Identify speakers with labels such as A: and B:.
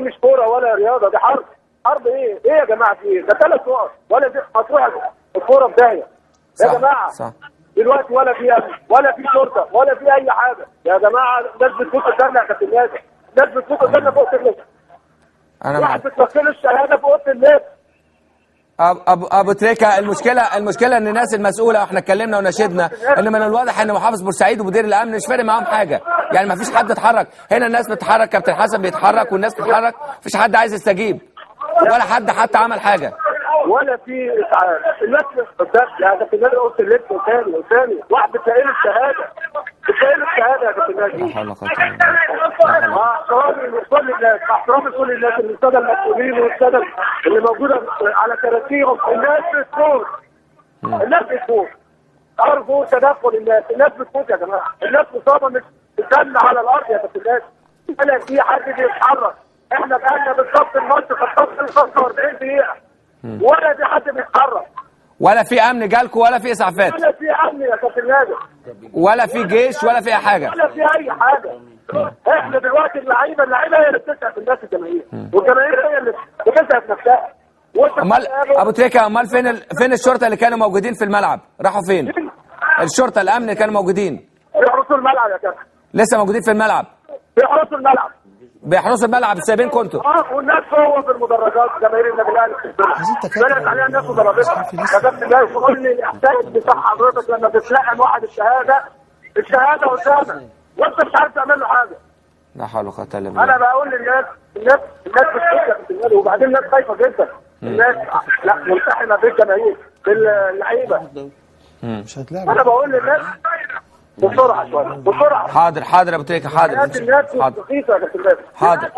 A: مش كوره ولا رياضه، دي حرب. حرب ايه؟ ايه يا جماعه في ايه؟ ده 3 نقط ولا دي هتروح الكوره في داهيه يا جماعه.
B: صح.
A: دلوقتي ولا في امن ولا في شرطه ولا في اي حاجه يا جماعه. الناس بتفوت قدامنا يا كابتن نادر، الناس بتفوت قدامنا في اوضه اللبس.
B: انا
A: واحد بتوصل الشهاده في اوضه اللبس.
B: ابو تريكه، المشكله ان الناس المسؤوله، واحنا اتكلمنا وناشدنا ان من الواضح ان محافظ بورسعيد ومدير الامن مش فارق معاهم حاجه، يعني ما فيش حد اتحرك. هنا الناس بتتحرك، كابتن حسن بيتحرك والناس بتتحرك، مفيش حد عايز يستجيب ولا حد حتى عمل حاجه
A: ولا في اسعاف. الناس قدام يا كابتن نادر اوضه اللبس قدامي واحد بتلاقي له الشهاده، بتلاقي له الشهاده يا كابتن نادر.
B: لا حول ولا قوه الا بالله.
A: مع احترامي لكل الناس، مع احترامي لكل الناس، الساده المسؤولين والساده اللي موجوده على كراسيهم، الناس بتفوت، الناس بتفوت. ارجو تدخل الناس بتفوت يا جماعه، الناس مصابه مش بتدل على الارض يا كابتن نادر، ولا في حد بيتحرك. احنا بقالنا بالظبط الماتش خلصنا 45 دقيقه ولا في حد بيتحرك،
B: ولا في امن جالكم ولا في اسعافات
A: ولا في امن يا كابتن نادر،
B: ولا في جيش ولا في اي حاجه.
A: ولا في اي حاجه. احنا دلوقتي اللعيبه هي اللي بتسعف الناس، الجماهير، والجماهير هي اللي بتسعف نفسها.
B: امال ابو تريكه، امال فين الشرطه اللي كانوا موجودين في الملعب؟ راحوا فين؟ الشرطه الامن اللي كانوا موجودين
A: بيحرسوا الملعب يا كابتن،
B: لسه موجودين في الملعب؟
A: بيحرسوا الملعب،
B: بيحرسوا الملعب سايبينكم انتوا؟
A: والناس جوه في المدرجات، جماهير النادي الاهلي بلت عليها الناس وضربتها يا كابتن. ده يقول لي الاحساس بتاع حضرتك لما بتلاقي واحد الشهاده قدامك وانت مش عارف تعمل له حاجه.
B: لا حول ولا قوه الا بالله.
A: انا بقول للناس، الناس بتفكر، وبعدين الناس خايفه جدا، الناس لا ملتحمه بالجماهير باللعيبه.
C: مش هتلاعب.
A: انا بقول للناس بسرعه شويه، بسرعه.
B: حاضر يا ابو تريكه، حاضر.
A: الناس رخيصه يا كابتن.
B: حاضر.